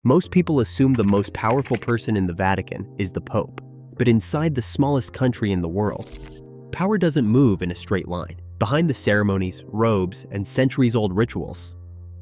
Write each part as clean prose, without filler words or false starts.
Most people assume the most powerful person in the Vatican is the Pope, but inside the smallest country in the world, power doesn't move in a straight line. Behind the ceremonies, robes, and centuries-old rituals,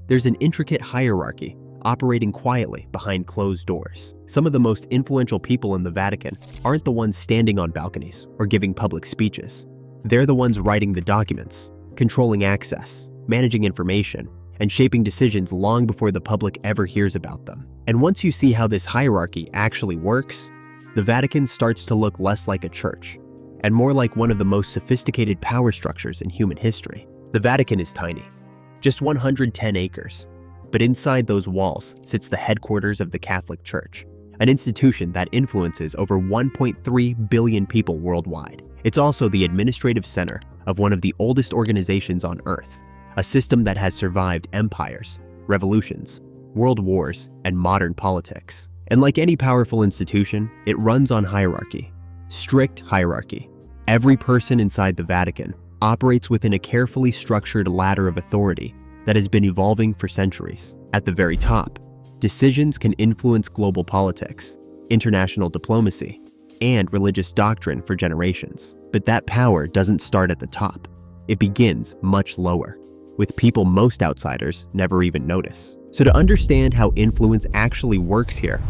there's an intricate hierarchy operating quietly behind closed doors. Some of the most influential people in the Vatican aren't the ones standing on balconies or giving public speeches. They're the ones writing the documents, controlling access, managing information, and shaping decisions long before the public ever hears about them. And once you see how this hierarchy actually works, the Vatican starts to look less like a church and more like one of the most sophisticated power structures in human history. The Vatican is tiny, just 110 acres, but inside those walls sits the headquarters of the Catholic Church, an institution that influences over 1.3 billion people worldwide. It's also the administrative center of one of the oldest organizations on Earth, a system that has survived empires, revolutions, world wars, and modern politics. And like any powerful institution, it runs on hierarchy, strict hierarchy. Every person inside the Vatican operates within a carefully structured ladder of authority that has been evolving for centuries. At the very top, decisions can influence global politics, international diplomacy, and religious doctrine for generations. But that power doesn't start at the top. It begins much lower, with people most outsiders never even notice. So to understand how influence actually works here,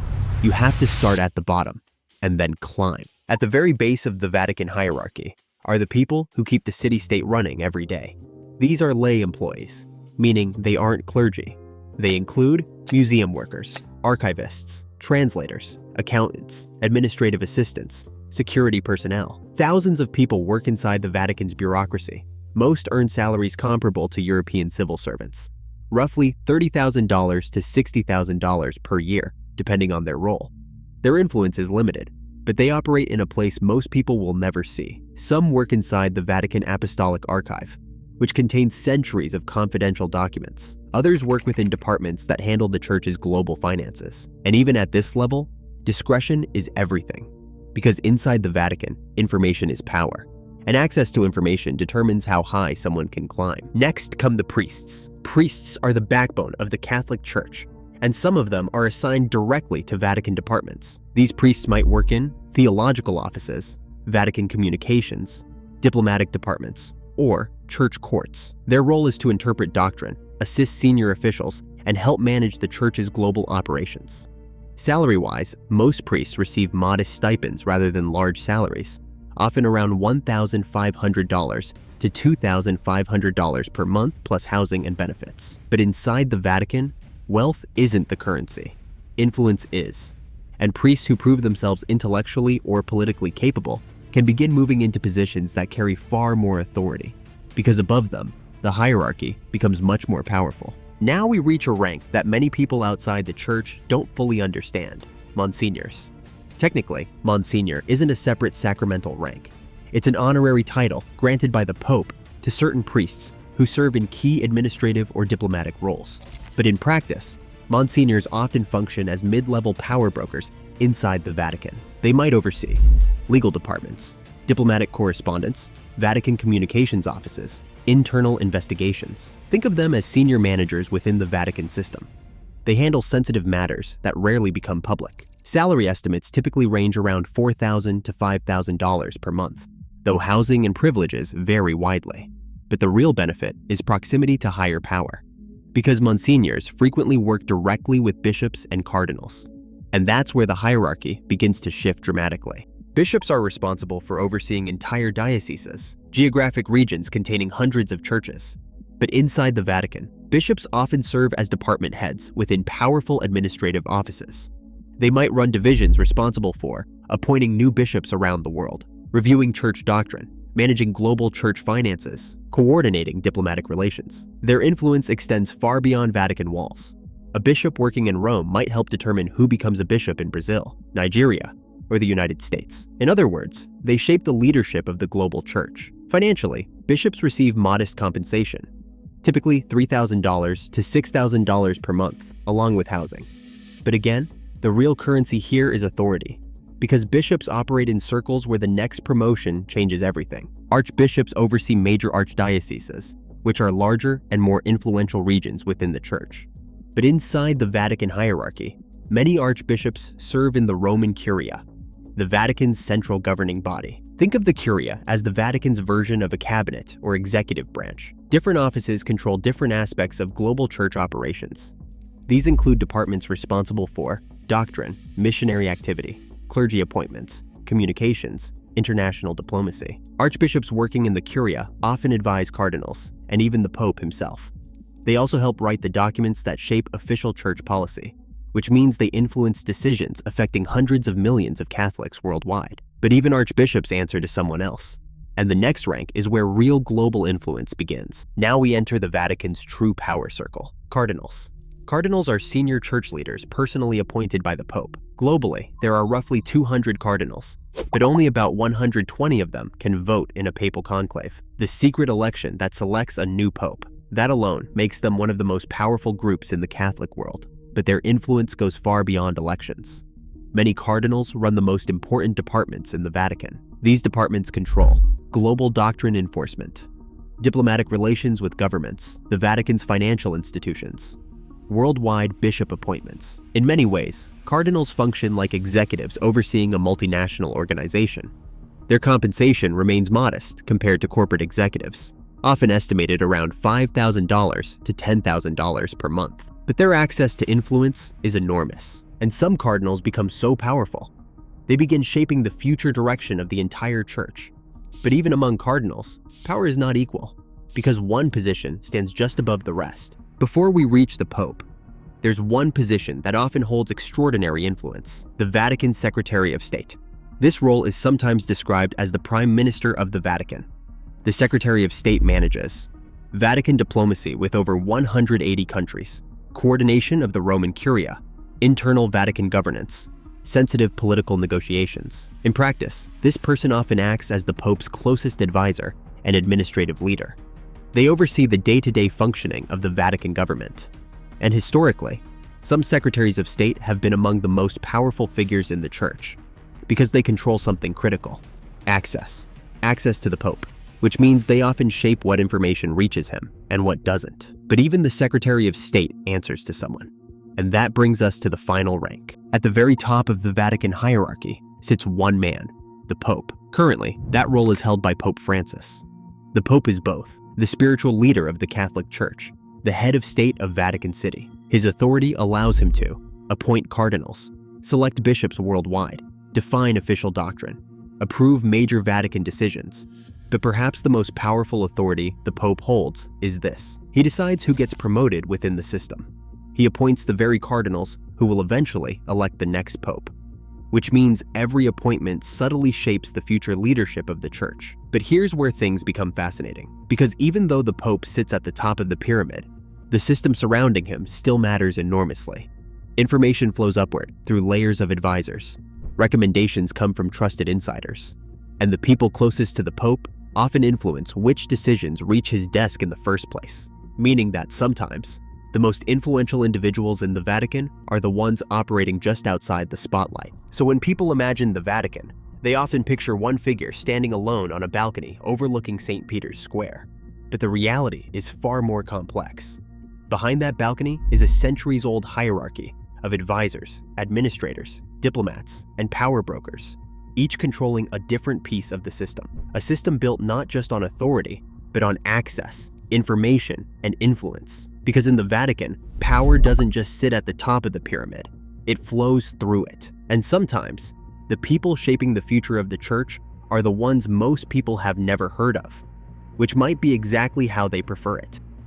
you have to start at the bottom and then climb. At the very base of the Vatican hierarchy are the people who keep the city-state running every day. These are lay employees, meaning they aren't clergy. They include museum workers, archivists, translators, accountants, administrative assistants, security personnel. Thousands of people work inside the Vatican's bureaucracy. Most earn salaries comparable to European civil servants, roughly $30,000 to $60,000 per year, depending on their role. Their influence is limited, but they operate in a place most people will never see. Some work inside the Vatican Apostolic Archive, which contains centuries of confidential documents. Others work within departments that handle the church's global finances. And even at this level, discretion is everything. Because inside the Vatican, information is power, and access to information determines how high someone can climb. Next come the priests. Priests are the backbone of the Catholic Church, and some of them are assigned directly to Vatican departments. These priests might work in theological offices, Vatican communications, diplomatic departments, or church courts. Their role is to interpret doctrine, assist senior officials, and help manage the church's global operations. Salary-wise, most priests receive modest stipends rather than large salaries, often around $1,500 to $2,500 per month plus housing and benefits. But inside the Vatican, wealth isn't the currency. Influence is. And priests who prove themselves intellectually or politically capable can begin moving into positions that carry far more authority, because above them, the hierarchy becomes much more powerful. Now we reach a rank that many people outside the church don't fully understand: Monsignors. Technically, Monsignor isn't a separate sacramental rank. It's an honorary title granted by the Pope to certain priests who serve in key administrative or diplomatic roles. But in practice, Monsignors often function as mid-level power brokers inside the Vatican. They might oversee legal departments, diplomatic correspondence, Vatican communications offices, internal investigations. Think of them as senior managers within the Vatican system. They handle sensitive matters that rarely become public. Salary estimates typically range around $4,000 to $5,000 per month, though housing and privileges vary widely. But the real benefit is proximity to higher power, because Monsignors frequently work directly with bishops and cardinals. And that's where the hierarchy begins to shift dramatically. Bishops are responsible for overseeing entire dioceses, geographic regions containing hundreds of churches. But inside the Vatican, bishops often serve as department heads within powerful administrative offices. They might run divisions responsible for appointing new bishops around the world, reviewing church doctrine, managing global church finances, coordinating diplomatic relations. Their influence extends far beyond Vatican walls. A bishop working in Rome might help determine who becomes a bishop in Brazil, Nigeria, or the United States. In other words, they shape the leadership of the global church. Financially, bishops receive modest compensation, typically $3,000 to $6,000 per month, along with housing. But again, the real currency here is authority, because bishops operate in circles where the next promotion changes everything. Archbishops oversee major archdioceses, which are larger and more influential regions within the church. But inside the Vatican hierarchy, Many archbishops serve in the Roman Curia, the Vatican's central governing body. Think of the Curia as the Vatican's version of a cabinet or executive branch. Different offices control different aspects of global church operations. These include departments responsible for doctrine, missionary activity, clergy appointments, communications, international diplomacy. Archbishops working in the Curia often advise cardinals, and even the Pope himself. They also help write the documents that shape official church policy, which means they influence decisions affecting hundreds of millions of Catholics worldwide. But even archbishops answer to someone else. And the next rank is where real global influence begins. Now we enter the Vatican's true power circle, cardinals. Cardinals are senior church leaders personally appointed by the Pope. Globally, there are roughly 200 cardinals, but only about 120 of them can vote in a papal conclave, the secret election that selects a new pope. That alone makes them one of the most powerful groups in the Catholic world, but their influence goes far beyond elections. Many cardinals run the most important departments in the Vatican. These departments control global doctrine enforcement, diplomatic relations with governments, the Vatican's financial institutions, worldwide bishop appointments. In many ways, cardinals function like executives overseeing a multinational organization. Their compensation remains modest compared to corporate executives, often estimated around $5,000 to $10,000 per month. But their access to influence is enormous, and some cardinals become so powerful, they begin shaping the future direction of the entire church. But even among cardinals, power is not equal, because one position stands just above the rest. Before we reach the Pope, there's one position that often holds extraordinary influence: the Vatican Secretary of State. This role is sometimes described as the Prime Minister of the Vatican. The Secretary of State manages Vatican diplomacy with over 180 countries, coordination of the Roman Curia, internal Vatican governance, sensitive political negotiations. In practice, this person often acts as the Pope's closest advisor and administrative leader. They oversee the day-to-day functioning of the Vatican government. And historically, some secretaries of state have been among the most powerful figures in the church because they control something critical: access to the Pope, which means they often shape what information reaches him and what doesn't. But even the Secretary of State answers to someone. And that brings us to the final rank. At the very top of the Vatican hierarchy sits one man, the Pope. Currently, that role is held by Pope Francis. The Pope is both the spiritual leader of the Catholic Church, the head of state of Vatican City. His authority allows him to appoint cardinals, select bishops worldwide, define official doctrine, approve major Vatican decisions. But perhaps the most powerful authority the Pope holds is this: he decides who gets promoted within the system. He appoints the very cardinals who will eventually elect the next pope, which means every appointment subtly shapes the future leadership of the church. But here's where things become fascinating, because even though the Pope sits at the top of the pyramid, the system surrounding him still matters enormously. Information flows upward through layers of advisors. Recommendations come from trusted insiders. And the people closest to the Pope often influence which decisions reach his desk in the first place, meaning that sometimes the most influential individuals in the Vatican are the ones operating just outside the spotlight. So when people imagine the Vatican, they often picture one figure standing alone on a balcony overlooking St. Peter's Square. But the reality is far more complex. Behind that balcony is a centuries-old hierarchy of advisors, administrators, diplomats, and power brokers, each controlling a different piece of the system. A system built not just on authority, but on access, information, and influence. Because in the Vatican, power doesn't just sit at the top of the pyramid, it flows through it. And sometimes, the people shaping the future of the church are the ones most people have never heard of, which might be exactly how they prefer it.